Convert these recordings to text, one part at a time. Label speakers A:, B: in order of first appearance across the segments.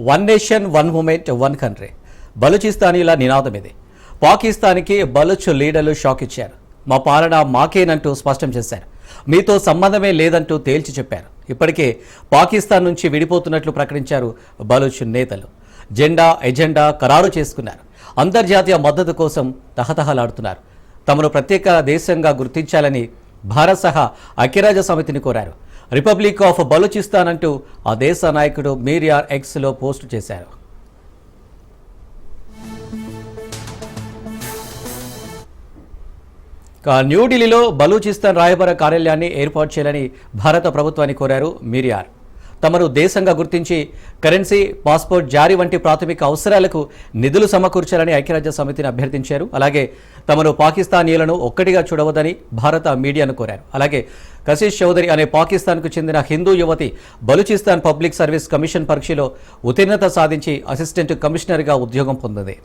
A: One nation one moment one country బలూచిస్తానీల నినాదం ఇది. పాకిస్తాన్కి బలూచ్ లీడర్లు షాక్ ఇచ్చారు. మా పాలన మాకేనంటూ స్పష్టం చేశారు. మీతో సంబంధమే లేదంటూ తేల్చి చెప్పారు. ఇప్పటికే పాకిస్తాన్ నుంచి విడిపోతున్నట్లు ప్రకటించారు బలూచ్ నేతలు. జెండా ఎజెండా ఖరారు చేసుకున్నారు. అంతర్జాతీయ మద్దతు కోసం తహతహలాడుతున్నారు. తమను ప్రత్యేక దేశంగా గుర్తించాలని భారత్ సహా ఐక్యరాజ్య సమితిని కోరారు. రిపబ్లిక్ ఆఫ్ బలూచిస్తాన్ అంటూ ఆ దేశ నాయకుడు మీర్ యార్ ఎక్స్లో పోస్టు చేశారు. న్యూఢిల్లీలో బలూచిస్తాన్ రాయబార కార్యాలయాన్ని ఏర్పాటు చేయాలని భారత ప్రభుత్వాన్ని కోరారు మీర్ యార్. తమను దేశంగా గుర్తించి కరెన్సీ, పాస్పోర్ట్ జారీ వంటి ప్రాథమిక అవసరాలకు నిధులు సమకూర్చాలని ఐక్యరాజ్య సమితిని అభ్యర్థించారు. అలాగే తమను పాకిస్తానీయులను ఒక్కటిగా చూడవద్దని భారత మీడియాను కోరారు. అలాగే కశిష్ చౌదరి అనే పాకిస్తాన్కు చెందిన హిందూ యువతి బలూచిస్తాన్ పబ్లిక్ సర్వీస్ కమిషన్ పరీక్షలో ఉత్తీర్ణత సాధించి అసిస్టెంట్ కమిషనర్గా ఉద్యోగం పొందింది.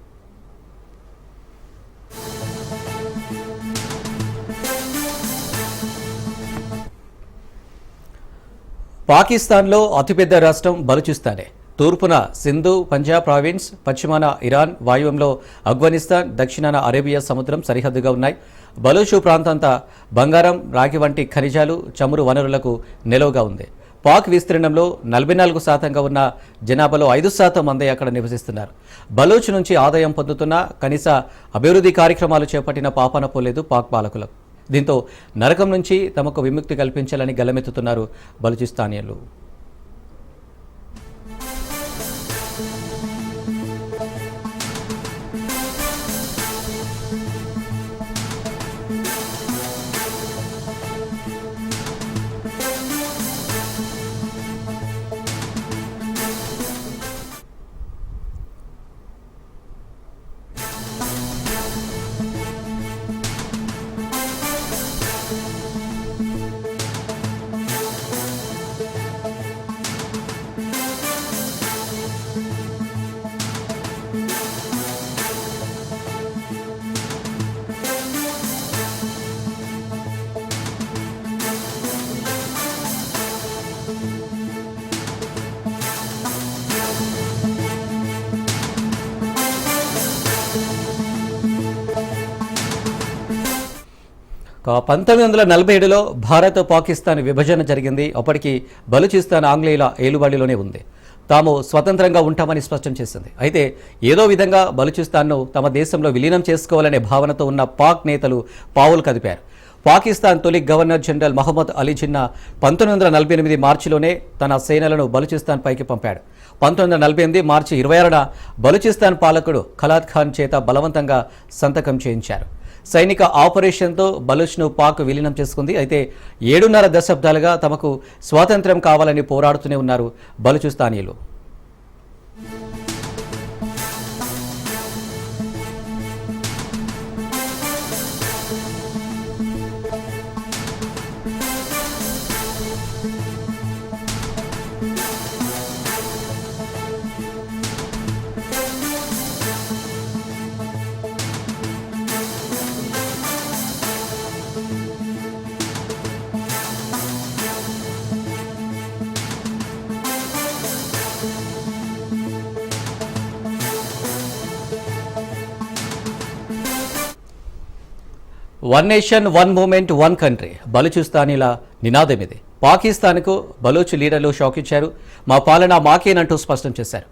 A: పాకిస్తాన్లో అతిపెద్ద రాష్ట్రం బలూచిస్తానే. తూర్పున సింధు, పంజాబ్ ప్రావిన్స్, పశ్చిమాన ఇరాన్, వాయువ్యంలో ఆఫ్ఘనిస్తాన్, దక్షిణాన అరేబియా సముద్రం సరిహద్దుగా ఉన్నాయి. బలూచు ప్రాంతంతా బంగారం, రాగి వంటి ఖనిజాలు, చమురు వనరులకు నిలవుగా ఉంది. పాక్ విస్తీర్ణంలో 44% ఉన్న జనాభాలో 5% మంది అక్కడ నివసిస్తున్నారు. బలూచ్ నుంచి ఆదాయం పొందుతున్న కనీస అభివృద్ధి కార్యక్రమాలు చేపట్టిన పాపాన పోలేదు పాక్ పాలకులకు. దీంతో నరకం నుంచి తమకు విముక్తి కల్పించాలని గలమెత్తుతున్నారు బలూచిస్తానీయులు.
B: का 1947లో భారత్ పాకిస్తాన్ విభజన జరిగింది. అప్పటికి బలూచిస్తాన్ ఆంగ్లేయుల ఏలుబడిలోనే ఉంది. తాము స్వతంత్రంగా ఉంటామని స్పష్టం చేసింది. అయితే ఏదో విధంగా బలూచిస్తాన్ను తమ దేశంలో విలీనం చేసుకోవాలనే భావనతో ఉన్న పాక్ నేతలు పావులు కదిపారు. పాకిస్తాన్ తొలి గవర్నర్ జనరల్ మహమ్మద్ అలీ జిన్నా 1948 మార్చిలోనే తన సేనలను బలూచిస్తాన్ పైకి పంపాడు. 1948 మార్చి 26న బలూచిస్తాన్ పాలకుడు ఖలాద్ ఖాన్ చేత బలవంతంగా సంతకం చేయించారు. సైనిక ఆపరేషన్తో బలూచ్ను పాక్ విలీనం చేసుకుంది. అయితే 7.5 దశాబ్దాలుగా తమకు స్వాతంత్ర్యం కావాలని పోరాడుతూనే ఉన్నారు బలూచిస్తానీయులు. One nation one moment one country బలూచిస్తానీల నినాదం ఇది. పాకిస్తాన్కు బలూచ్ లీడర్లు షాక్ ఇచ్చారు. మా పాలన మాకేనంటూ స్పష్టం చేశారు.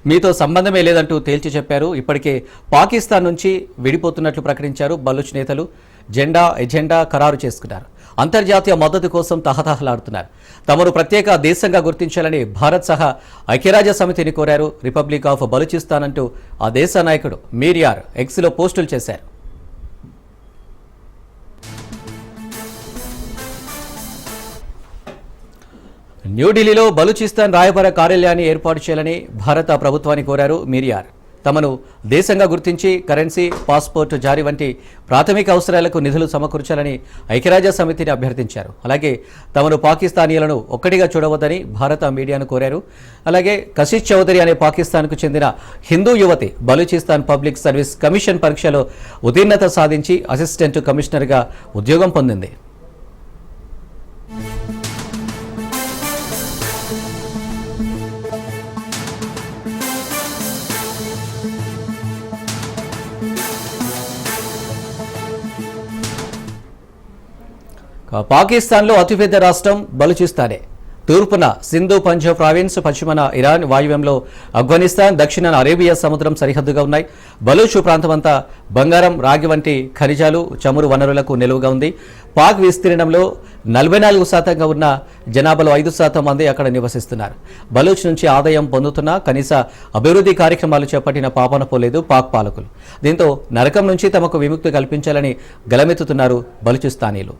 B: మీతో సంబంధమే లేదంటూ తేల్చి చెప్పారు. ఇప్పటికే పాకిస్తాన్ నుంచి విడిపోతున్నట్లు ప్రకటించారు బలూచ్ నేతలు. జెండా ఎజెండా ఖరారు చేసుకున్నారు. అంతర్జాతీయ మద్దతు కోసం తహతహలాడుతున్నారు. తమను ప్రత్యేక దేశంగా గుర్తించాలని భారత్ సహా ఐక్యరాజ్య సమితిని కోరారు. రిపబ్లిక్ ఆఫ్ బలూచిస్తాన్ అంటూ ఆ దేశ నాయకుడు మీర్ యార్ ఎక్స్లో పోస్టులు చేశారు. న్యూఢిల్లీలో బలూచిస్తాన్ రాయబార కార్యాలయాన్ని ఏర్పాటు చేయాలని భారత ప్రభుత్వాన్ని కోరారు మీర్ యార్. తమను దేశంగా గుర్తించి కరెన్సీ, పాస్పోర్ట్ జారీ వంటి ప్రాథమిక అవసరాలకు నిధులు సమకూర్చాలని ఐక్యరాజ్య సమితిని అభ్యర్థించారు. అలాగే తమను పాకిస్తానీయులను ఒక్కటిగా చూడవద్దని భారత మీడియాను కోరారు. అలాగే కశిష్ చౌదరి అనే పాకిస్తాన్కు చెందిన హిందూ యువతి బలూచిస్తాన్ పబ్లిక్ సర్వీస్ కమిషన్ పరీక్షలో ఉత్తీర్ణత సాధించి అసిస్టెంట్ కమిషనర్గా ఉద్యోగం పొందింది.
A: పాకిస్తాన్లో అతిపెద్ద రాష్ట్రం బలూచిస్తానే. తూర్పున సింధు పంజాబ్ ప్రావిన్స్, పశ్చిమన ఇరాన్, వాయువ్యంలో ఆఫ్ఘనిస్తాన్, దక్షిణాన అరేబియా సముద్రం సరిహద్దుగా ఉన్నాయి. బలూచు ప్రాంతమంతా బంగారం, రాగి వంటి ఖనిజాలు, చమురు వనరులకు నిలువుగా ఉంది. పాక్ విస్తీర్ణంలో 44% ఉన్న జనాభాలో 5% మంది అక్కడ నివసిస్తున్నారు. బలూచ్ నుంచి ఆదాయం పొందుతున్న కనీస అభివృద్ధి కార్యక్రమాలు చేపట్టిన పాపన పోలేదు పాక్ పాలకులు. దీంతో నరకం నుంచి తమకు విముక్తి కల్పించాలని గలమెత్తుతున్నారు బలూచిస్తానీలు.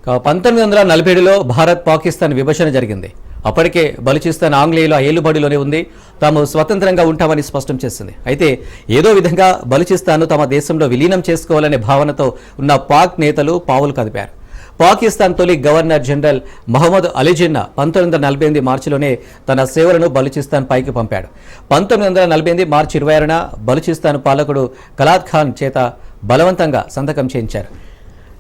A: 1947లో భారత్ పాకిస్తాన్ విభజన జరిగింది. అప్పటికే బలూచిస్తాన్ ఆంగ్లేయుల ఏలుబడిలోనే ఉంది. తాము స్వతంత్రంగా ఉంటామని స్పష్టం చేసింది. అయితే ఏదో విధంగా బలూచిస్తాన్ను తమ దేశంలో విలీనం చేసుకోవాలనే భావనతో ఉన్న పాక్ నేతలు పావులు కదిపారు. పాకిస్తాన్ తొలి గవర్నర్ జనరల్ మహమ్మద్ అలీ జిన్నా 1948 మార్చిలోనే తన సేవలను బలూచిస్తాన్ పైకి పంపాడు. 1948 మార్చి 26న బలూచిస్తాన్ పాలకుడు కలాద్ ఖాన్ చేత బలవంతంగా సంతకం చేయించారు.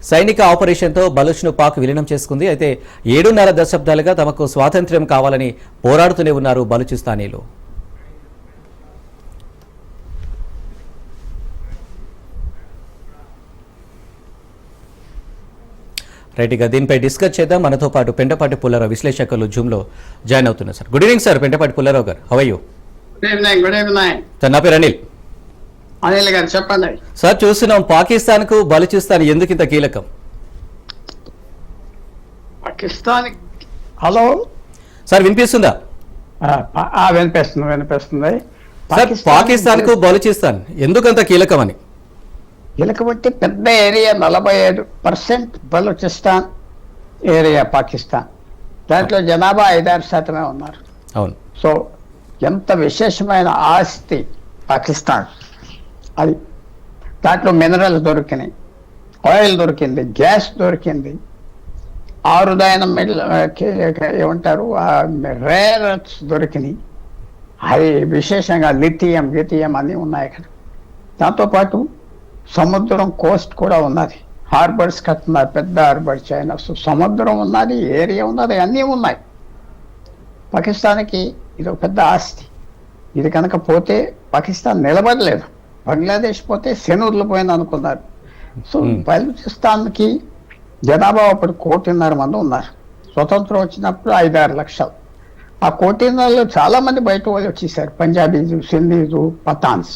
A: సైనిక ఆపరేషన్తో బలూచ్ను పాక్ విలీనం చేసుకుంది. అయితే 7.5 దశాబ్దాలుగా తమకు స్వాతంత్ర్యం కావాలని పోరాడుతూనే ఉన్నారు బలూచిస్తానీలు. రైట్, ఇక దీనిపై డిస్కస్ చేద్దాం. మనతో పాటు పెంటపాటి పుల్లారావు విశ్లేషకులు జూమ్లో జాయిన్ అవుతున్నారు. Sir, good evening sir. Pentapati Pullarao గారు, how are you?
C: Good evening.
A: Sir, నా పేరు
C: అనిల్ గారు, చెప్పండి
A: సార్. చూస్తున్నాం పాకిస్తాన్కు బలూచిస్తాన్ ఎందుకు ఇంత కీలకం?
C: పాకిస్తాన్. హలో
A: సార్, వినిపిస్తుందా?
C: వినిపిస్తుంది.
A: సార్, పాకిస్తాన్కు బలూచిస్తాన్ ఎందుకంత కీలకమని?
C: కీలకబట్టి పెద్ద ఏరియా, 45% బలూచిస్తాన్ ఏరియా పాకిస్తాన్. దాంట్లో జనాభా 5-6% ఉన్నారు.
A: అవును.
C: సో ఎంత విశేషమైన ఆస్తి పాకిస్తాన్. అది దాంట్లో మినరల్స్ దొరికినాయి, ఆయిల్ దొరికింది, గ్యాస్ దొరికింది, ఆరుదైన ఏమంటారు రేర్ ఎర్త్స్ దొరికినాయి. అది విశేషంగా లిథియం అన్నీ ఉన్నాయి అక్కడ. దాంతోపాటు సముద్రం కోస్ట్ కూడా ఉన్నది, హార్బర్స్ కట్టున్నారు, పెద్ద హార్బర్ చైనా. సో సముద్రం ఉన్నది, ఏరియా ఉన్నది, అన్నీ ఉన్నాయి. పాకిస్తాన్కి ఇది ఒక పెద్ద ఆస్తి. ఇది కనుక పోతే పాకిస్తాన్ నిలబడలేదు. బంగ్లాదేశ్ పోతే శనుర్లు పోయింది అనుకున్నారు. సో బలూచిస్తాన్కి జనాభా అప్పుడు 1.5 కోటి ఉన్నారు. స్వతంత్రం వచ్చినప్పుడు 5-6 లక్షలు. ఆ 1.5 కోటిలో చాలా మంది బయట వాళ్ళు వచ్చేసారు, పంజాబీలు, సింధీలు, పఠాన్స్.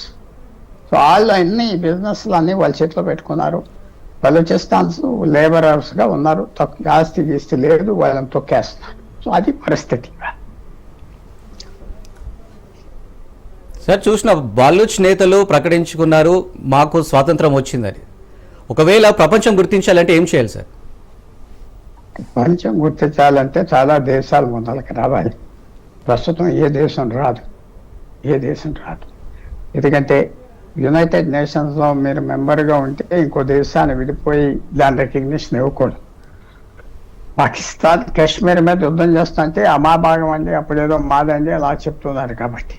C: సో వాళ్ళు అన్ని బిజినెస్లు అన్నీ వాళ్ళ చేతిలో పెట్టుకున్నారు. బలూచిస్తాన్స్ లేబరర్స్గా ఉన్నారు, ఆస్తి గీస్తి లేదు, వాళ్ళని తొక్కేస్తున్నారు. సో అది పరిస్థితి.
A: సార్, చూసిన బలూచ్ నేతలు ప్రకటించుకున్నారు మాకు స్వాతంత్రం వచ్చిందని. ఒకవేళ ప్రపంచం గుర్తించాలంటే ఏం చేయాలి సార్?
C: ప్రపంచం గుర్తించాలంటే చాలా దేశాలు ముందలకి రావాలి. ప్రస్తుతం ఏ దేశం రాదు. ఎందుకంటే యునైటెడ్ నేషన్స్లో మీరు మెంబర్గా ఉంటే ఇంకో దేశాన్ని విడిపోయి దాని రికగ్నిషన్ ఇవ్వకూడదు. పాకిస్తాన్ కాశ్మీర్ మీద యుద్ధం చేస్తుంటే మా భాగం అండి, అప్పుడేదో మాదండి అలా చెప్తున్నారు. కాబట్టి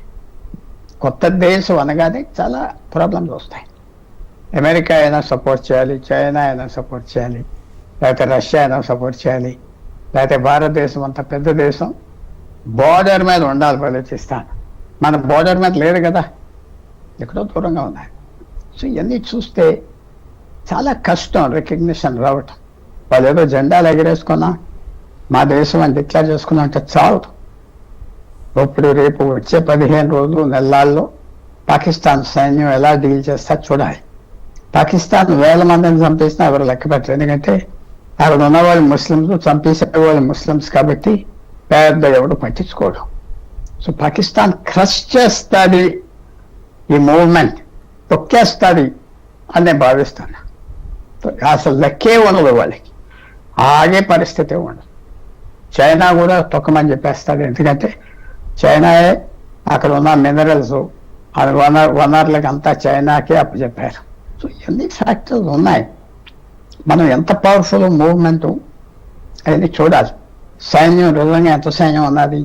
C: కొత్త దేశం అనగానే చాలా ప్రాబ్లమ్స్ వస్తాయి. అమెరికా అయినా సపోర్ట్ చేయాలి, చైనా అయినా సపోర్ట్ చేయాలి, లేకపోతే రష్యా అయినా సపోర్ట్ చేయాలి, లేకపోతే భారతదేశం అంత పెద్ద దేశం బోర్డర్ మీద ఉండాలి. బలూచిస్తాన్ మన బోర్డర్ మీద లేదు కదా, ఎక్కడో దూరంగా ఉన్నాయి. సో ఇవన్నీ చూస్తే చాలా కష్టం రికగ్నిషన్ రావటం. వాళ్ళు ఏదో జెండాలు ఎగరేసుకున్నా మా దేశం అని డిక్లేర్ చేసుకున్నా అంటే చాలు. ఇప్పుడు రేపు వచ్చే 15 రోజులు నెలల్లో పాకిస్తాన్ సైన్యం ఎలా డీల్ చేస్తా చూడాలి. పాకిస్తాన్ వేల మందిని చంపేసినా ఎవరు లెక్క పెట్టరు. ఎందుకంటే అక్కడ ఉన్న వాళ్ళు ముస్లిమ్స్, చంపేసే వాళ్ళు ముస్లిమ్స్ కాబట్టి పెద్ద ఎవడు పట్టించుకోడు. సో పాకిస్తాన్ క్రష్ చేస్తుంది, ఈ మూవ్మెంట్ తొక్కేస్తుంది అని నేను భావిస్తాను. అసలు లెక్కే ఉండదు వాళ్ళకి, ఆగే పరిస్థితి ఉండదు. చైనా కూడా తొక్కమని చెప్పేస్తుంది. ఎందుకంటే చైనాయే అక్కడ ఉన్న మినరల్స్ వనరులకు అంతా చైనాకే అప్పచెప్పారు. సో ఇవన్నీ ఫ్యాక్టర్స్ ఉన్నాయి. మనం ఎంత పవర్ఫుల్ మూవ్మెంట్ అనేది చూడాలి. సైన్యం నిజంగా ఎంత సైన్యం ఉన్నది,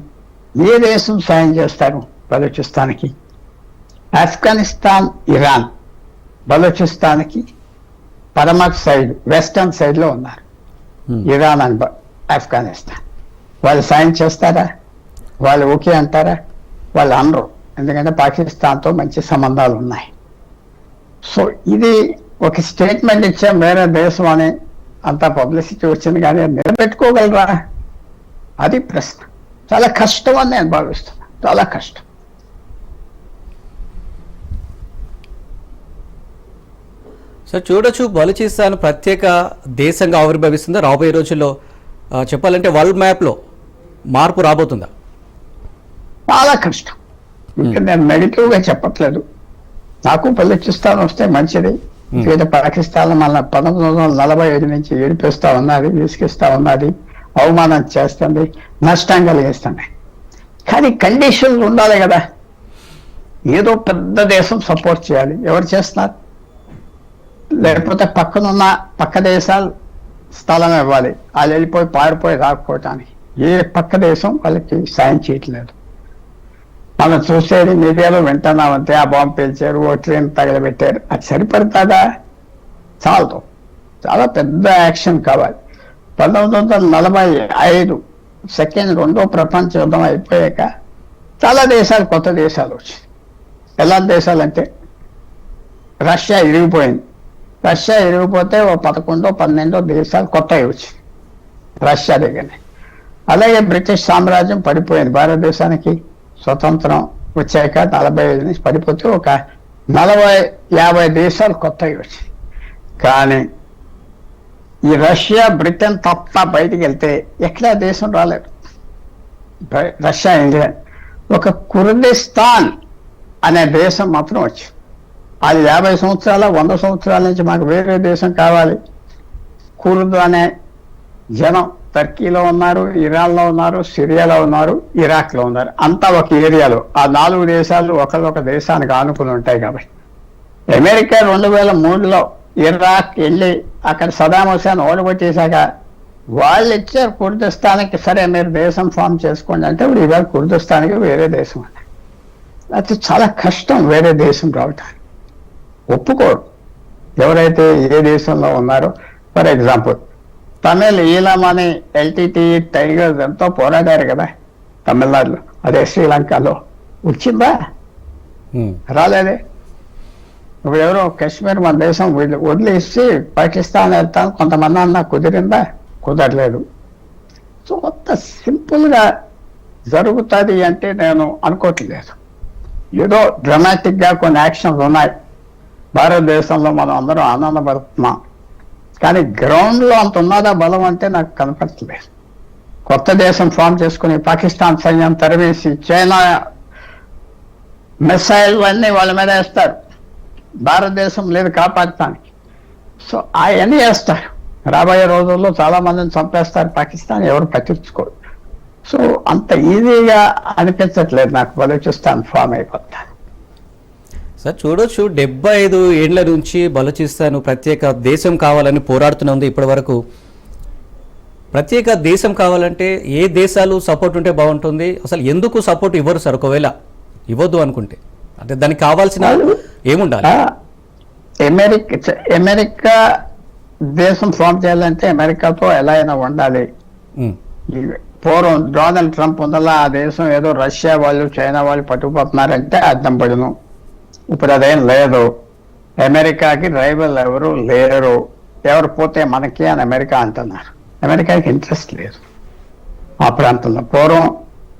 C: ఏ దేశం సాయం చేస్తారు బలూచిస్తాన్కి? ఆఫ్ఘనిస్తాన్, ఇరాన్ బలూచిస్తాన్కి పరమత్ సైడ్, వెస్టర్న్ సైడ్లో ఉన్నారు. ఇరాన్ అండ్ ఆఫ్ఘనిస్తాన్ వాళ్ళు సాయం చేస్తారా? వాళ్ళు ఓకే అంటారా? వాళ్ళు అనరు. ఎందుకంటే పాకిస్తాన్తో మంచి సంబంధాలు ఉన్నాయి. సో ఇది ఒక స్టేట్మెంట్ ఇచ్చాం వేరే దేశం అని అంత పబ్లిసిటీ వచ్చింది, కానీ అది నిలబెట్టుకోగలరా అది ప్రశ్న. చాలా కష్టం అని నేను భావిస్తున్నా, చాలా కష్టం.
B: సో చూడొచ్చు, బలూచిస్తాన్ ప్రత్యేక దేశంగా ఆవిర్భవిస్తుందా రాబోయే రోజుల్లో? చెప్పాలంటే వరల్డ్ మ్యాప్లో మార్పు రాబోతుందా?
C: చాలా కష్టం. ఇంకా నేను నెగిటివ్గా చెప్పట్లేదు. నాకు బలూచిస్తాన్ వస్తే మంచిది. ఎందుకంటే పాకిస్తాన్ మన 1945 నుంచి ఏడిపిస్తా ఉన్నది, విసిగిస్తా ఉన్నది, అవమానం చేస్తుంది, నష్టం కలిగిస్తుంది. కానీ కండిషన్లు ఉండాలి కదా. ఏదో పెద్ద దేశం సపోర్ట్ చేయాలి. ఎవరు చేస్తున్నారు? లేకపోతే పక్క దేశాలు స్థలం ఇవ్వాలి, వాళ్ళు వెళ్ళిపోయి పారిపోయి రాకపోవటానికి. ఏ పక్క దేశం వాళ్ళకి సాయం చేయట్లేదు. మనం చూసేది మీడియాలో వింటున్నామంటే ఆ బాంబు పేల్చారు, ఓ ట్రైన్ తగలబెట్టారు, అది సరిపడుతుందా? చాలదు. చాలా పెద్ద యాక్షన్ కావాలి. 1945 రెండో ప్రపంచ యుద్ధం అయిపోయాక చాలా దేశాలు, కొత్త దేశాలు వచ్చాయి. ఎలా దేశాలంటే రష్యా ఇరిగిపోయింది. రష్యా ఇరిగిపోతే ఓ 11-12 దేశాలు కొత్తవి వచ్చాయి రష్యా దగ్గరనే. అలాగే బ్రిటిష్ సామ్రాజ్యం పడిపోయింది. భారతదేశానికి స్వతంత్రం వచ్చాక 45 నుంచి పడిపోతే ఒక 40-50 దేశాలు కొత్తవి వచ్చాయి. కానీ ఈ రష్యా, బ్రిటన్ తప్ప బయటికి వెళ్తే ఎక్కడా దేశం రాలేదు. రష్యా, ఇంగ్లాండ్, ఒక కుర్దిస్తాన్ అనే దేశం మాత్రం వచ్చింది. అది 50 సంవత్సరాల 100 సంవత్సరాల నుంచి మాకు వేరే దేశం కావాలి. కుర్దు అనే జనం టర్కీలో ఉన్నారు, ఇరాన్లో ఉన్నారు, సిరియాలో ఉన్నారు, ఇరాక్లో ఉన్నారు. అంతా ఒక ఏరియాలో. ఆ 4 దేశాలు ఒకళ్ళొక దేశానికి ఆనుకుని ఉంటాయి. కాబట్టి అమెరికా 2003లో ఇరాక్ వెళ్ళి అక్కడ సదాం హుసేన్ ఓడగొట్టేశాక వాళ్ళు ఇచ్చారు కుర్దిస్తానికి, సరే మీరు దేశం ఫామ్ చేసుకోండి అంటే ఇప్పుడు ఇవాళ కుర్దిస్తానికి వేరే దేశం అండి. అది చాలా కష్టం వేరే దేశం రావటానికి. ఒప్పుకోరు ఎవరైతే ఏ దేశంలో ఉన్నారో. ఫర్ ఎగ్జాంపుల్ తమిళ్ ఈలం అని ఎల్టీటీ టైగర్స్ ఎంతో పోరాడారు కదా తమిళనాడులో, అదే శ్రీలంకలో. వచ్చిందా? రాలేదే. ఇప్పుడు ఎవరో కాశ్మీర్ మన దేశం వదిలేసి పాకిస్తాన్ వెళ్తాను కొంతమంది అన్నా కుదిరిందా? కుదరలేదు. సో అంత సింపుల్గా జరుగుతుంది అంటే నేను అనుకోవట్లేదు. ఏదో డ్రామాటిక్గా కొన్ని యాక్షన్స్ ఉన్నాయి. భారతదేశంలో మనం అందరం ఆనందపడుతున్నాం, కానీ గ్రౌండ్లో అంత ఉన్నదా బలం అంటే నాకు కనపడట్లేదు. కొత్త దేశం ఫామ్ చేసుకుని పాకిస్తాన్ సైన్యం తరివేసి చైనా మిసైల్ అన్నీ వాళ్ళ మీద వేస్తారు. భారతదేశం లేదు కాపాడటానికి. సో అవన్నీ వేస్తారు. రాబోయే రోజుల్లో చాలా మందిని చంపేస్తారు పాకిస్తాన్, ఎవరు పట్టించుకోరు. సో అంత ఈజీగా అనిపించట్లేదు నాకు బలూచిస్తాన్ ఫామ్ అయిపోతాను.
B: సార్ చూడొచ్చు, 75 ఏళ్ల నుంచి బలూచిస్తాన్ ప్రత్యేక దేశం కావాలని పోరాడుతున్నది. ఇప్పటి వరకు ప్రత్యేక దేశం కావాలంటే ఏ దేశాలు సపోర్ట్ ఉంటే బాగుంటుంది? అసలు ఎందుకు సపోర్ట్ ఇవ్వరు సార్? ఒకవేళ ఇవ్వద్దు అనుకుంటే అంటే దానికి కావాల్సిన ఏముండాలి?
C: అమెరికా దేశం ఫామ్ చేయాలంటే అమెరికాతో ఎలా అయినా ఉండాలి. పూర్వం డొనాల్డ్ ట్రంప్ ఉందలా ఆ దేశం ఏదో రష్యా వాళ్ళు చైనా వాళ్ళు పట్టుకుపోతున్నారంటే అర్థం పడును. ఇప్పుడు అదేం లేదు. అమెరికాకి రైవల్ ఎవరు లేరు. ఎవరు పోతే మనకి అని అమెరికా అంటున్నారు. అమెరికాకి ఇంట్రెస్ట్ లేదు ఆ ప్రాంతంలో. పూర్వం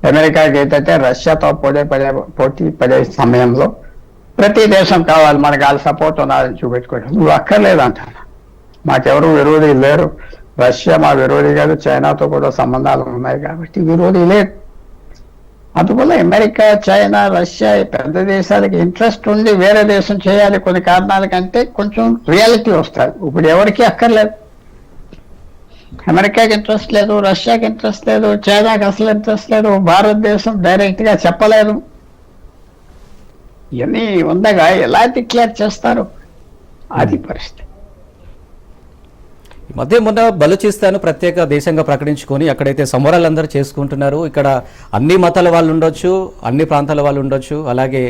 C: అమెరికాకి ఏంటంటే రష్యాతో పోటీ పడే సమయంలో ప్రతి దేశం కావాలి మనకి, వాళ్ళ సపోర్ట్ ఉన్నారని చూపెట్టుకోవడం. నువ్వు అక్కర్లేదు అంటాను. మాకెవరు విరోధి లేరు. రష్యా మా విరోధి కాదు, చైనాతో కూడా సంబంధాలు ఉన్నాయి కాబట్టి విరోధి లేదు. అందువల్ల అమెరికా, చైనా, రష్యా పెద్ద దేశాలకి ఇంట్రెస్ట్ ఉండి వేరే దేశం చేయాలి కొన్ని కారణాల కంటే కొంచెం రియాలిటీ వస్తుంది. ఇప్పుడు ఎవరికి అక్కర్లేదు. అమెరికాకి ఇంట్రెస్ట్ లేదు, రష్యాకి ఇంట్రెస్ట్ లేదు, చైనాకి అసలు ఇంట్రెస్ట్ లేదు. భారతదేశం డైరెక్ట్ గా చెప్పలేదు. ఇవన్నీ ఉండగా ఎలా డిక్లేర్ చేస్తారు? అది పరిస్థితి.
B: మధ్య మొన్న బలూచిస్తాన్ ప్రత్యేక దేశంగా ప్రకటించుకొని అక్కడైతే సంబరాలు అందరూ చేసుకుంటున్నారు. ఇక్కడ అన్ని మతాల వాళ్ళు ఉండొచ్చు, అన్ని ప్రాంతాల వాళ్ళు ఉండొచ్చు. అలాగే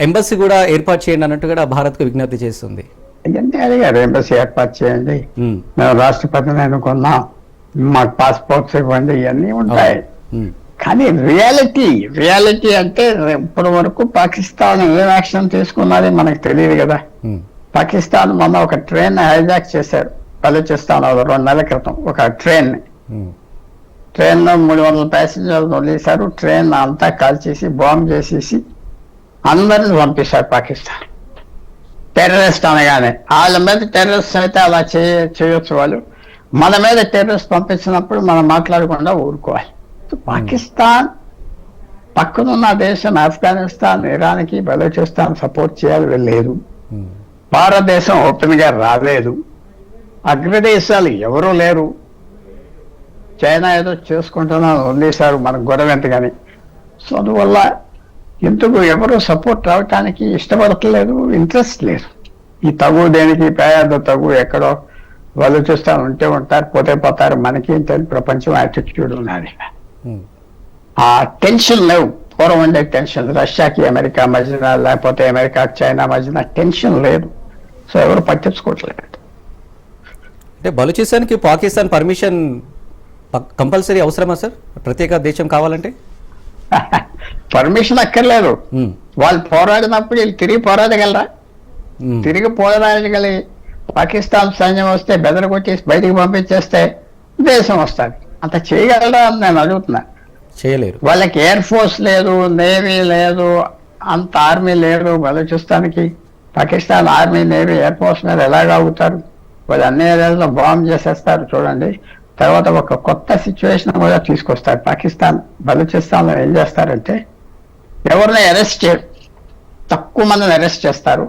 B: ఎంబసీ కూడా ఏర్పాటు చేయండి అన్నట్టు కూడా భారత్కు విజ్ఞప్తి చేస్తుంది.
C: ఇవన్నీ అడిగారు, ఎంబసీ ఏర్పాటు చేయండి, మేము రాష్ట్రపతిని అనుకున్నాం, మాకు పాస్పోర్ట్స్ ఇవ్వండి, ఇవన్నీ ఉంటాయి. కానీ రియాలిటీ అంటే ఇప్పటి వరకు పాకిస్తాన్ ఏం యాక్షన్ తీసుకున్నది మనకు తెలియదు కదా. పాకిస్తాన్ మొన్న ఒక ట్రైన్ హైజాక్ చేశారు బలూచిస్తాన్ 2 నెలల క్రితం. ఒక ట్రైన్ లో 300 ప్యాసింజర్లు వదిలేశారు. ట్రైన్ అంతా కాల్చేసి బాంబ్ చేసేసి అందరిని పంపిస్తారు పాకిస్తాన్. టెర్రరిస్ట్ అనగానే వాళ్ళ మీద టెర్రరిస్ట్ అయితే అలా చేయొచ్చు వాళ్ళు. మన మీద టెర్రరిస్ట్ పంపించినప్పుడు మనం మాట్లాడకుండా ఊరుకోవాలి. పాకిస్తాన్ పక్కనున్న దేశం ఆఫ్ఘనిస్తాన్, ఇరాన్కి బలూచిస్తాన్ సపోర్ట్ చేయాలి లేదు. భారతదేశం ఓపెన్ గా రాలేదు. అగ్రదేశాలు ఎవరూ లేరు. చైనా ఏదో చేసుకుంటున్నా వదిలేశారు, మనకు గొడవ ఎంతగాని. సో అందువల్ల ఎందుకు ఎవరు సపోర్ట్ రావటానికి ఇష్టపడట్లేదు, ఇంట్రెస్ట్ లేదు. ఈ తగు దేనికి పేద తగు ఎక్కడో బలూచిస్తాన్ ఉంటే ఉంటారు, పోతే పోతారు, మనకి ప్రపంచం యాటిట్యూడ్ ఉన్నది. ఆ టెన్షన్ లేవు. పూర్వం ఉండే టెన్షన్, రష్యాకి అమెరికా మధ్యన లేకపోతే అమెరికా చైనా మధ్యన టెన్షన్ లేదు. సో ఎవరు పట్టించుకోవట్లేదు.
B: అంటే బలూచిస్తాన్కి పాకిస్తాన్ పర్మిషన్ కంపల్సరీ అవసరమా సార్? ప్రత్యేక దేశం కావాలంటే
C: పర్మిషన్ అక్కర్లేదు. వాళ్ళు పోరాడినప్పుడు వీళ్ళు తిరిగి పోరాడగలరా? తిరిగి పోరాడగలి పాకిస్తాన్ సైన్యం వస్తే బెదరగొట్టేసి బయటికి పంపించేస్తే దేశం వస్తుంది. అంత చేయగలరా అని నేను అడుగుతున్నా.
B: చేయలేరు.
C: వాళ్ళకి ఎయిర్ ఫోర్స్ లేదు, నేవీ లేదు, అంత ఆర్మీ లేదు బలూచిస్తాన్కి. Pakistan army, navy, air force మీద ఎలాగవుతారు? వాళ్ళు అన్ని ఏరియాలో బాంబ్ చేసేస్తారు చూడండి. తర్వాత ఒక కొత్త సిచ్యువేషన్ కూడా తీసుకొస్తారు. పాకిస్తాన్ బలూచిస్తాన్లో ఏం చేస్తారంటే ఎవరిని అరెస్ట్ చేయరు, తక్కువ మందిని అరెస్ట్ చేస్తారు.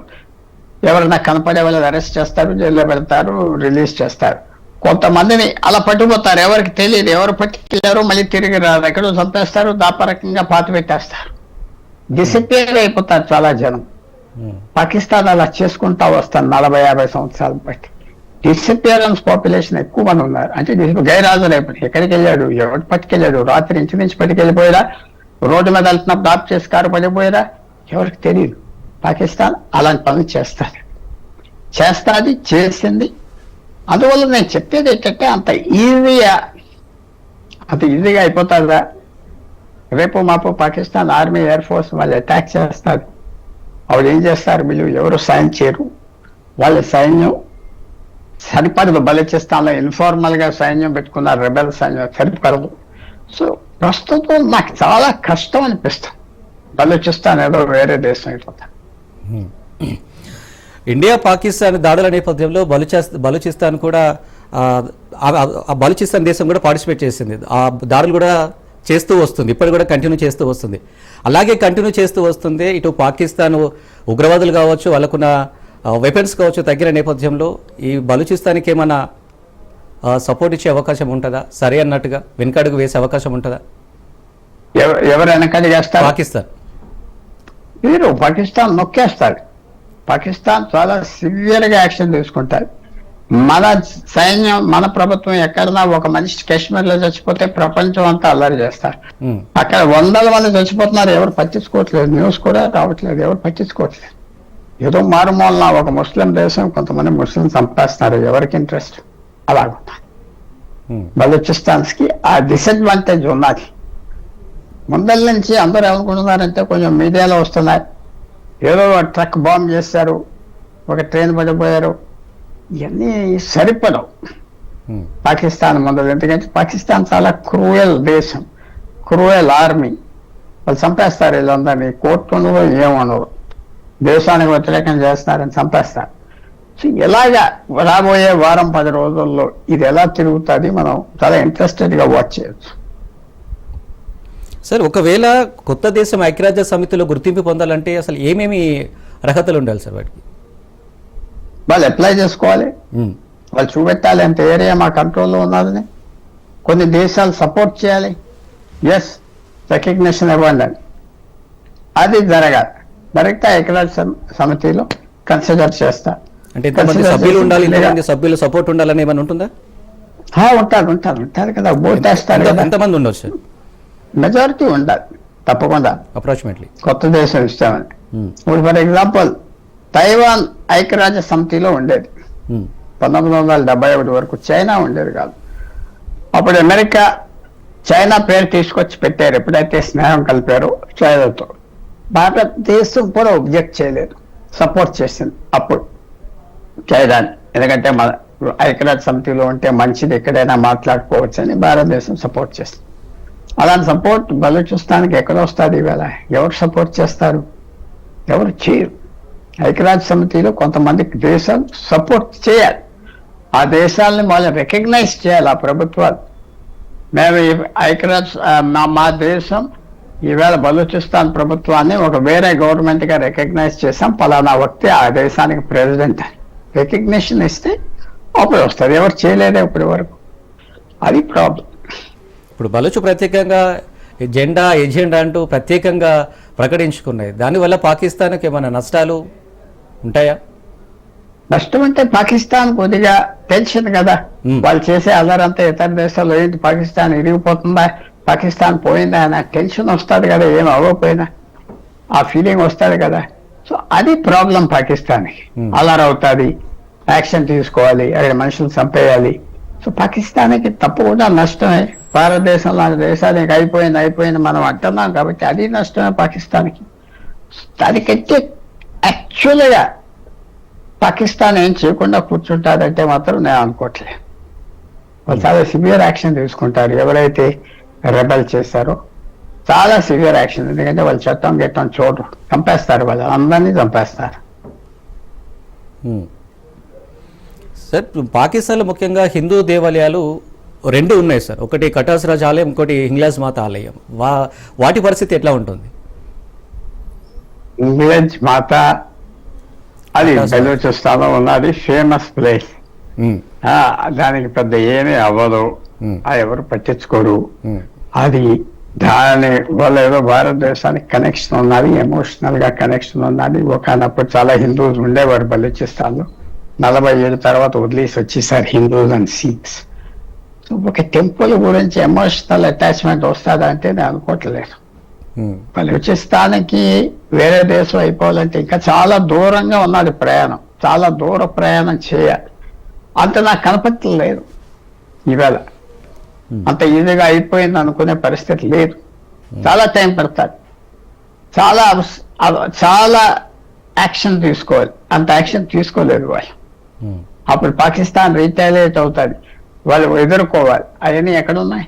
C: ఎవరైనా కనపడే వాళ్ళని అరెస్ట్ చేస్తారు, జైల్లో పెడతారు, రిలీజ్ చేస్తారు. కొంతమందిని అలా పట్టుకుపోతారు, ఎవరికి తెలియదు, ఎవరు పట్టుకెళ్ళారో మళ్ళీ తిరిగి రాదు, ఎక్కడో చంపేస్తారు, దాపరకంగా పాతి పెట్టేస్తారు. డిసిప్లిన్ అయిపోతారు చాలా జనం. పాకిస్తాన్ అలా చేసుకుంటా వస్తాను 40-50 సంవత్సరాల బట్టి. డిసిపియరెన్స్ పాపులేషన్ ఎక్కువ మంది ఉన్నారు. అంటే గైరాజులు అయిపోయి ఎక్కడికి వెళ్ళాడు, ఎవరు పట్టుకెళ్ళాడు, రాత్రి ఇంచుమించు పట్టుకెళ్ళిపోయారా, రోడ్డు మీద వెళ్తున్నప్పుడు డ్రాప్ చేసి కారు పడిపోయారా, ఎవరికి తెలియదు. పాకిస్తాన్ అలాంటి పనులు చేస్తుంది, చేసింది. అందువల్ల నేను చెప్పేది ఏంటంటే అంత ఈజీగా అయిపోతుందా? రేపు మాపు పాకిస్తాన్ ఆర్మీ, ఎయిర్ ఫోర్స్ వాళ్ళు అటాక్ చేస్తారు. వాళ్ళు ఏం చేస్తారు? వీళ్ళు ఎవరు సాయం చేయరు. వాళ్ళ సైన్యం సరిపడదు. బలూచిస్తాన్లో ఇన్ఫార్మల్ గా సైన్యం పెట్టుకున్నారు, రెబెల్ సైన్యం సరిపడదు. సో ప్రస్తుతం నాకు చాలా కష్టం అనిపిస్తుంది. బలూచిస్తాన్ ఏదో వేరే దేశం అయిపోతాను.
B: ఇండియా పాకిస్తాన్ దాడుల నేపథ్యంలో బలూచిస్తాన్ కూడా బలూచిస్తాన్ దేశం కూడా పార్టిసిపేట్ చేసింది. ఆ దాడులు కూడా చేస్తూ వస్తుంది, ఇప్పుడు కూడా కంటిన్యూ చేస్తూ వస్తుంది. అలాగే కంటిన్యూ చేస్తూ వస్తుంది. ఇటు పాకిస్తాన్ ఉగ్రవాదులు కావచ్చు, వాళ్ళకున్న వెపన్స్ కావచ్చు తగ్గిన నేపథ్యంలో ఈ బలూచిస్తాన్కి ఏమైనా సపోర్ట్ ఇచ్చే అవకాశం ఉంటుందా? సరే అన్నట్టుగా వెనకడుగు వేసే అవకాశం ఉంటుందా?
C: ఎవరు వెనకడుగు వేస్తారు?
B: పాకిస్తాన్.
C: మీరు పాకిస్తాన్ నొక్కేస్తారు. పాకిస్తాన్ చాలా సివియర్గా యాక్షన్ తీసుకుంటారు. మన సైన్యం, మన ప్రభుత్వం ఎక్కడన్నా ఒక మనిషి కాశ్మీర్లో చచ్చిపోతే ప్రపంచం అంతా అల్లరి చేస్తారు. అక్కడ 100 మంది చచ్చిపోతున్నారు, ఎవరు పట్టించుకోవట్లేదు. న్యూస్ కూడా రావట్లేదు, ఎవరు పట్టించుకోవట్లేదు. ఏదో మారుమూలన ఒక ముస్లిం దేశం కొంతమంది ముస్లిం చంపేస్తున్నారు, ఎవరికి ఇంట్రెస్ట్? అలాగుంది. బలూచిస్తాన్స్కి ఆ డిసడ్వాంటేజ్ ఉన్నది. ముందల నుంచి అందరూ ఏమనుకుంటున్నారంటే కొంచెం మీడియాలో వస్తున్నాయి, ఏదో ట్రక్ బాంబ్ చేశారు, ఒక ట్రైన్ పడిపోయారు. ఇవన్నీ సరిపడవు పాకిస్తాన్ ముందర. ఎందుకంటే పాకిస్తాన్ చాలా క్రూయల్ దేశం, క్రూయల్ ఆర్మీ. వాళ్ళు చంపేస్తారు వీళ్ళందరినీ, కోర్టు ఉండదు, ఏముండదు. దేశానికి వ్యతిరేకం చేస్తున్నారని చంపేస్తారు. సో ఇలాగా రాబోయే 10 రోజుల్లో ఇది ఎలా తిరుగుతుంది మనం చాలా ఇంట్రెస్టెడ్గా వాచ్ చేయొచ్చు.
B: సార్, ఒకవేళ కొత్త దేశం ఐక్యరాజ్య సమితిలో గుర్తింపు పొందాలంటే అసలు ఏమేమి అర్హతలు ఉండాలి సార్ వాటికి?
C: వాళ్ళు అప్లై చేసుకోవాలి, వాళ్ళు చూపెట్టాలి ఎంత ఏరియా మా కంట్రోల్లో ఉన్నదని. కొన్ని దేశాలు సపోర్ట్ చేయాలి, ఎస్ రికగ్నిషన్ ఇవ్వండి అని. అది జరగాలి. జరిగితే ఐక్యరాజ్య సమితిలో కన్సిడర్ చేస్తా.
B: అంటే ఎంతమంది సభ్యులు ఉండాలి, ఎంతమంది సభ్యులు సపోర్ట్ ఉండాలని ఏమైనా ఉంటుందా?
C: ఉంటారు కదా, ఓట్ వేస్తారు కదా.
B: ఎంతమంది ఉండొచ్చు సార్?
C: మెజారిటీ ఉండాలి తప్పకుండా,
B: అప్రాక్సిమేట్లీ.
C: కొత్త దేశం ఇస్తామని. ఇప్పుడు ఫర్ ఎగ్జాంపుల్ తైవాన్ ఐక్యరాజ్య సమితిలో ఉండేది 1971 వరకు. చైనా ఉండేది కాదు. అప్పుడు అమెరికా, చైనా పేరు తీసుకొచ్చి పెట్టారు. ఎప్పుడైతే స్నేహం కలిపారో చైనాతో, భారతదేశం కూడా ఒబ్జెక్ట్ చేయలేదు, సపోర్ట్ చేసింది అప్పుడు చైనాని. ఎందుకంటే మన ఐక్యరాజ్య సమితిలో ఉంటే మంచిది, ఎక్కడైనా మాట్లాడుకోవచ్చు అని భారతదేశం సపోర్ట్ చేస్తుంది. అలాంటి సపోర్ట్ బలూచిస్తాన్కి ఎక్కడ వస్తుంది ఇవాళ? ఎవరు సపోర్ట్ చేస్తారు? ఎవరు చేయరు. ఐక్యరాజ్య సమితిలో కొంతమంది దేశాలు సపోర్ట్ చేయాలి, ఆ దేశాలని వాళ్ళు రికగ్నైజ్ చేయాలి. ఆ ప్రభుత్వాలు మేము మా దేశం ఈవేళ బలూచిస్తాన్ ప్రభుత్వాన్ని ఒక వేరే గవర్నమెంట్ గా రికగ్నైజ్ చేసాం, పలానా వ్యక్తి ఆ దేశానికి ప్రెసిడెంట్ అని రికగ్నిషన్ ఇస్తే అప్పుడు వస్తుంది. ఎవరు చేయలేదే ఇప్పటి వరకు, అది ప్రాబ్లం.
B: ఇప్పుడు బలూచ్ ప్రత్యేకంగా ఎజెండా అంటూ ప్రత్యేకంగా ప్రకటించుకున్నాయి. దానివల్ల పాకిస్తాన్కి ఏమైనా నష్టాలు ఉంటాయా?
C: నష్టం అంటే పాకిస్తాన్ కొద్దిగా టెన్షన్ కదా, వాళ్ళు చేసే అల్లరంతా ఇతర దేశాల్లో ఏంటి పాకిస్తాన్ ఇరిగిపోతుందా, పాకిస్తాన్ పోయిందా అనే టెన్షన్ వస్తుంది కదా, ఏం అవ్వకపోయినా ఆ ఫీలింగ్ వస్తుంది కదా. సో అది ప్రాబ్లం పాకిస్తాన్కి. అల్లరవుతుంది, యాక్షన్ తీసుకోవాలి, అక్కడ మనుషులు చంపేయాలి. సో పాకిస్తాన్కి తప్పకుండా నష్టమే. భారతదేశం లాంటి దేశానికి అయిపోయింది మనం అంటున్నాం కాబట్టి అది నష్టమే పాకిస్తాన్కి. దానికంటే యాక్చువల్గా పాకిస్తాన్ ఏం చేయకుండా కూర్చుంటారంటే మాత్రం నేను అనుకోవట్లేదు. వాళ్ళు చాలా సివియర్ యాక్షన్ తీసుకుంటారు. ఎవరైతే రెబల్ చేశారో చాలా సివియర్ యాక్షన్, ఎందుకంటే వాళ్ళు చట్టం చూడరు, చంపేస్తారు, వాళ్ళు అందరినీ చంపేస్తారు.
B: సార్ పాకిస్తాన్లో ముఖ్యంగా హిందూ దేవాలయాలు 2 ఉన్నాయి సార్. ఒకటి కటాస్ రాజ్ ఆలయం, ఇంకోటి హింగ్లాజ్ మాత ఆలయం. వాటి పరిస్థితి ఎట్లా ఉంటుంది?
C: ఇంగ్లాజ్ మాత అది బలూచిస్తాన్లో ఉన్నది, ఫేమస్ ప్లేస్. దానికి పెద్ద ఏమీ అవ్వదు, ఎవరు పట్టించుకోరు. అది దాని వల్ల ఏదో భారతదేశానికి కనెక్షన్ ఉన్నది, ఎమోషనల్ గా కనెక్షన్ ఉన్నది. ఒకనప్పుడు చాలా హిందూస్ ఉండేవారు బలూచిస్తాన్లో, 47 తర్వాత వదిలేసి వచ్చేసారు హిందూస్ అండ్ సిఖ్స్. సో ఒక టెంపుల్ గురించి ఎమోషనల్ అటాచ్మెంట్ వస్తుందంటే నేను అనుకోవట్లేదు. బలూచిస్తాన్కి వేరే దేశం అయిపోవాలంటే ఇంకా చాలా దూరంగా ఉన్నది ప్రయాణం, చాలా దూర ప్రయాణం చేయాలి. అంత నాకు కనపడలేదు ఈవేళ, అంత ఈజీగా అయిపోయింది అనుకునే పరిస్థితి లేదు. చాలా టైం పడుతుంది, చాలా యాక్షన్ తీసుకోవాలి. అంత యాక్షన్ తీసుకోలేదు వాళ్ళు. అప్పుడు పాకిస్తాన్ రీటాలియేట్ అవుతుంది, వాళ్ళు ఎదుర్కోవాలి. అవన్నీ ఎక్కడున్నాయి?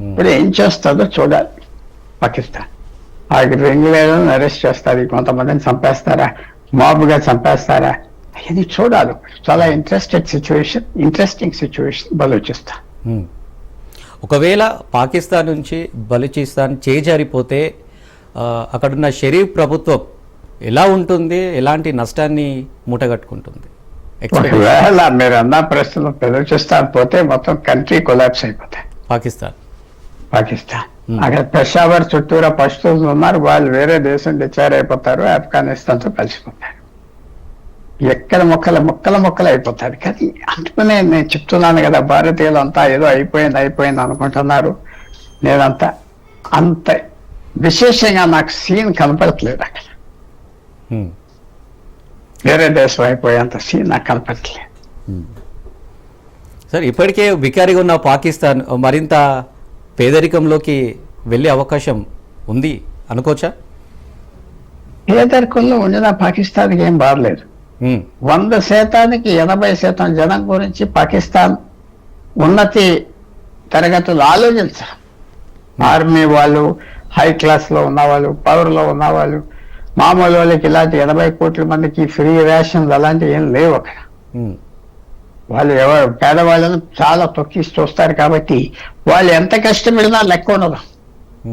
C: ఇప్పుడు ఏం చేస్తుందో చూడాలి పాకిస్తాన్. ఆ రింగ్లేదని అరెస్ట్ చేస్తారు, కొంతమందిని చంపేస్తారా, మాబుగా చంపేస్తారా, అవన్నీ చూడాలి. చాలా ఇంట్రెస్టింగ్ సిచ్యువేషన్ బలూచిస్తాన్.
B: ఒకవేళ పాకిస్తాన్ నుంచి బలూచిస్తాన్ చేజారిపోతే అక్కడున్న షరీఫ్ ప్రభుత్వం ఎలా ఉంటుంది, ఎలాంటి నష్టాన్ని మూటగట్టుకుంటుంది?
C: ఒకవేళ మీరు అన్న ప్రశ్నలు బలూచిస్తాన్ పోతే మొత్తం కంట్రీ కొలాప్స్ అయిపోతాయి. పాకిస్తాన్ అక్కడ పెషావర్ చుట్టూరా పష్తూన్స్ ఉన్నారు, వాళ్ళు వేరే దేశం డిక్లేర్ అయిపోతారు, ఆఫ్ఘనిస్తాన్తో కలిసిపోతారు. ఎక్కడ మొక్కలు అయిపోతారు. కానీ అందుకనే నేను చెప్తున్నాను కదా, భారతీయులు అంతా ఏదో అయిపోయింది అనుకుంటున్నారు. నేనంతా అంత విశేషంగా నాకు సీన్ కనపడట్లేదు అక్కడ. వేరే దేశం అయిపోయేంత సీన్ నాకు కనపడట్లేదు.
B: సార్ ఇప్పటికే వికారిగా ఉన్న పాకిస్తాన్ మరింత పేదరికంలోకి వెళ్ళే అవకాశం ఉంది అనుకోవచ్చా?
C: పేదరికంలో ఉండిన పాకిస్తాన్కి ఏం బాగలేదు. 100%కి 80% జనం గురించి పాకిస్తాన్ ఉన్నతి తరగతులు ఆలోచించారు. ఆర్మీ వాళ్ళు, హై క్లాస్ లో ఉన్నవాళ్ళు, పవర్ లో ఉన్నవాళ్ళు, మామూలు వాళ్ళకి ఇలాంటి 80 కోట్ల మందికి ఫ్రీ రేషన్లు అలాంటివి ఏం లేవు అక్కడ. వాళ్ళు ఎవరు పేదవాళ్ళను చాలా తొక్కిసి చూస్తారు కాబట్టి వాళ్ళు ఎంత కష్టపడినా లెక్క ఉండదు.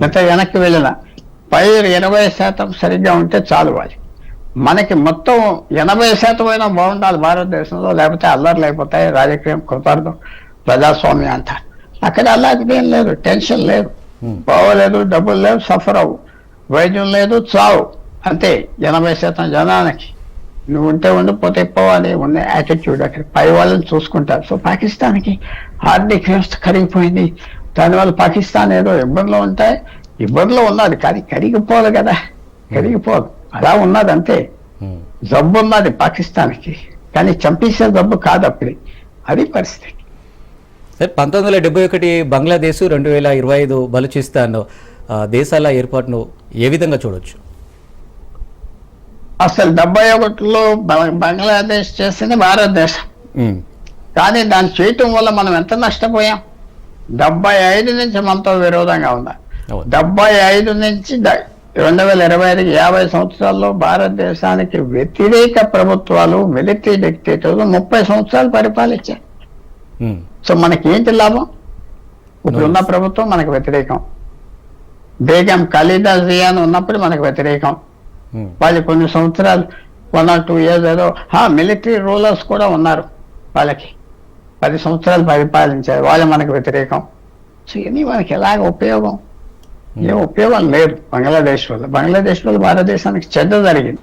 C: ఎంత వెనక్కి వెళ్ళినా 20% సరిగ్గా ఉంటే చాలు. వాళ్ళు మనకి మొత్తం 80% అయినా బాగుండాలి భారతదేశంలో, లేకపోతే అల్లర్లు అయిపోతాయి, రాజకీయం కుదరదు, ప్రజాస్వామ్యం అంటారు. అక్కడ అలాంటిది ఏం లేదు, టెన్షన్ లేదు, పోవలేదు, డబ్బులు లేవు, సఫర్ అవ్వు, వైద్యం లేదు, చావు, అంతే. 80% జనానికి నువ్వు ఉంటే ఉండిపోతే పోవాలి ఉన్న యాటిట్యూడ్ అక్కడ పై వాళ్ళని చూసుకుంటారు. సో పాకిస్తాన్కి ఆర్థిక వ్యవస్థ కరిగిపోయింది. దానివల్ల పాకిస్తాన్ ఏదో ఇబ్బందులు ఉన్నది, కానీ కరిగిపోదు కదా, కరిగిపోదు, అలా ఉన్నది అంతే. జబ్బు ఉన్నది పాకిస్తాన్కి, కానీ చంపేసే జబ్బు కాదు అప్పుడు, అది పరిస్థితి.
A: సార్ 1971 బంగ్లాదేశ్, 2025 బలూచిస్తాన్ దేశాల ఏర్పాటును ఏ విధంగా చూడొచ్చు?
C: అసలు 71లో బంగ్లాదేశ్ చేసింది భారతదేశం, కానీ దాన్ని చేయటం వల్ల మనం ఎంత నష్టపోయాం. 75 నుంచి మనతో విరోధంగా ఉందా. 75 నుంచి 2025 50 సంవత్సరాల్లో భారతదేశానికి వ్యతిరేక ప్రభుత్వాలు, మిలిటరీ డిక్టేటర్లు 30 సంవత్సరాలు పరిపాలించారు. సో మనకి ఏంటి లాభం? ఇప్పుడున్న ప్రభుత్వం మనకు వ్యతిరేకం. బేగం ఖలీదా జియాన్ ఉన్నప్పుడు మనకు వ్యతిరేకం. వాళ్ళు కొన్ని సంవత్సరాలు 1 or 2 years ఏదో మిలిటరీ రూలర్స్ కూడా ఉన్నారు, వాళ్ళకి 10 సంవత్సరాలు పరిపాలించారు, వాళ్ళు మనకు వ్యతిరేకం. సో ఇవన్నీ మనకి ఎలాగ ఉపయోగం? ఏ ఉపయోగం లేదు బంగ్లాదేశ్ వల్ల. బంగ్లాదేశ్ వల్ల భారతదేశానికి చెడ్డ జరిగింది.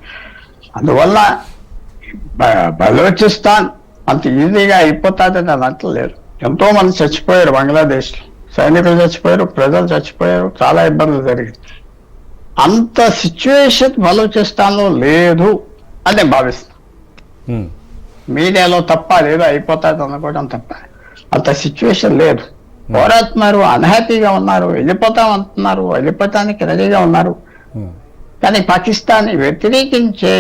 C: అందువల్ల బలూచిస్తాన్ అంత ఈజీగా అయిపోతాదని అని అంటలేదు. ఎంతో మంది చచ్చిపోయారు బంగ్లాదేశ్లో, సైనికులు చచ్చిపోయారు, ప్రజలు చచ్చిపోయారు, చాలా ఇబ్బందులు జరిగింది. అంత సిచ్యువేషన్ బలూచిస్తాన్లో లేదు అని నేను భావిస్తాను. మీడియాలో తప్ప అదేదో అయిపోతుంది అనుకోవడం తప్ప అంత సిచ్యువేషన్ లేదు. పోరాడుతున్నారు, అన్హ్యాపీగా ఉన్నారు, వెళ్ళిపోతాం అంటున్నారు, వెళ్ళిపోతానికి రెడీగా ఉన్నారు. కానీ పాకిస్తాన్ని వ్యతిరేకించే,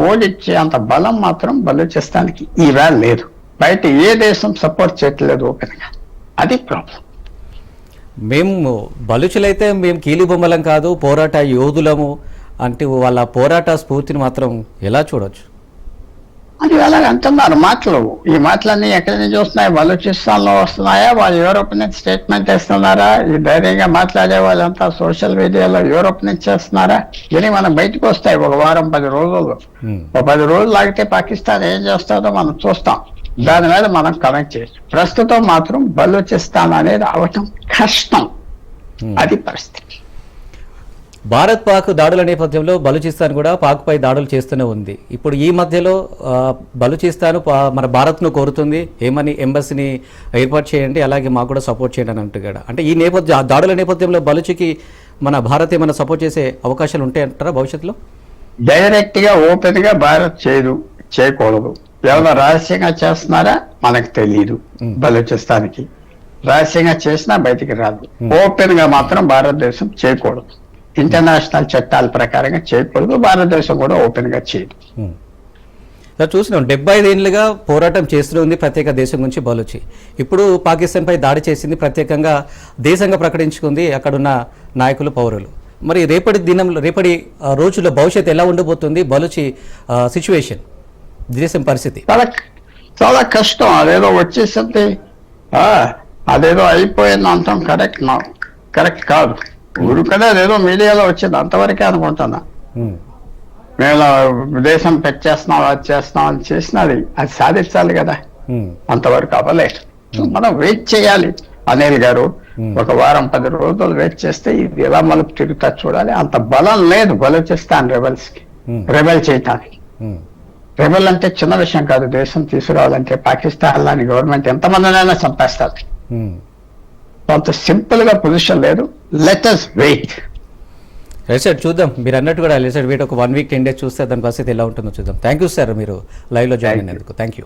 C: ఓడించే అంత బలం మాత్రం బలూచిస్తాన్కి ఈవేళ లేదు. బయట ఏ దేశం సపోర్ట్ చేయట్లేదు ఓపెన్గా. అది ప్రాబ్లం.
A: మేము బలుచులైతే మేము కీలుబొమ్మలం కాదు, పోరాట యోధులము అంటే వాళ్ళ పోరాట స్ఫూర్తిని మాత్రం ఎలా చూడొచ్చు?
C: అది అలాగ అంటున్నారు మాటలు. ఈ మాటలన్నీ ఎక్కడి నుంచి వస్తున్నాయి? బలూచిస్తాన్లో వస్తున్నాయా? వాళ్ళు యూరోప్ నుంచి స్టేట్మెంట్ ఇస్తున్నారా? ఈ ధైర్యంగా మాట్లాడే వాళ్ళంతా సోషల్ మీడియాలో యూరోప్ నుంచి చేస్తున్నారా? ఇవన్నీ మనం బయటకు వస్తాయి 1 వారం 10 రోజుల్లో. 10 రోజులు ఆగితే పాకిస్తాన్ ఏం చేస్తుందో మనం చూస్తాం. దాని మీద మనం కనెక్ట్ చేయొచ్చు. ప్రస్తుతం మాత్రం బలూచిస్తాన్ అనేది అవటం కష్టం. అది పరిస్థితి.
A: భారత్ పాక్ దాడుల నేపథ్యంలో బలూచిస్తాన్ కూడా పాక్పై దాడులు చేస్తూనే ఉంది. ఇప్పుడు ఈ మధ్యలో బలూచిస్తాన్ మన భారత్ను కోరుతుంది ఏమని, ఎంబసీని ఏర్పాటు చేయండి, అలాగే మాకు కూడా సపోర్ట్ చేయండి అని అంటున్నాడు. అంటే ఈ దాడుల నేపథ్యంలో బలూచికి మన భారత్ ఏమైనా సపోర్ట్ చేసే అవకాశాలు ఉంటాయంటారా భవిష్యత్తులో?
C: డైరెక్ట్ గా ఓపెన్ గా భారత్ చేయకూడదు. ఏమైనా రహస్యంగా చేస్తున్నారా మనకు తెలియదు. బలూచిస్తాన్కి రహస్యంగా చేసినా బయటికి రాదు. ఓపెన్ గా మాత్రం భారతదేశం చేయకూడదు. ఇంటర్నేషనల్ చట్టాల ప్రకారంగా చేయకూడదు. భారతదేశం కూడా ఓపెన్ గా చేయదు.
A: చూసినాం 75 ఏళ్ళుగా పోరాటం చేస్తూ ఉంది ప్రత్యేక దేశం గురించి బలూచి. ఇప్పుడు పాకిస్తాన్ పై దాడి చేసింది, ప్రత్యేకంగా దేశంగా ప్రకటించుకుంది అక్కడున్న నాయకులు, పౌరులు. మరి రేపటి రోజుల్లో భవిష్యత్తు ఎలా ఉండబోతుంది? బలూచి సిచ్యువేషన్, దేశం పరిస్థితి
C: చాలా కష్టం. అదేదో వచ్చేసింది, అదేదో అయిపోయింది అంటాం కరెక్ట్ కాదు. ఊరుకనే అదేదో మీడియాలో వచ్చింది, అంతవరకే అనుకుంటున్నా. మేము దేశం పెట్టేస్తున్నాం, అది చేస్తున్నాం అని చేసినది, అది సాధించాలి కదా. అంతవరకు అవ్వలేదు. మనం వెయిట్ చేయాలి. అనిల్ గారు 1 వారం 10 రోజులు వెయిట్ చేస్తే ఇది ఎలా మలుపు తిరుగుతా చూడాలి. అంత బలం లేదు బలూచిస్తాన్ రెబెల్ చేయటానికి. రెబెల్ అంటే చిన్న విషయం కాదు. దేశం తీసుకురావాలంటే పాకిస్తాన్ లాంటి గవర్నమెంట్ ఎంతమందినైనా చంపేస్తారు. అంత సింపుల్ గా పొజిషన్ లేదు. Let us wait.
A: సార్ చూద్దాం, మీరు అన్నట్టు కూడా వెయిట్ ఒక 1 వీక్ 10 days చూస్తే దాని పరిస్థితి ఎలా ఉంటుందో చూద్దాం. థ్యాంక్ యూ సార్, మీరు లైవ్లో జాయిన్ అయినందుకు. Thank you.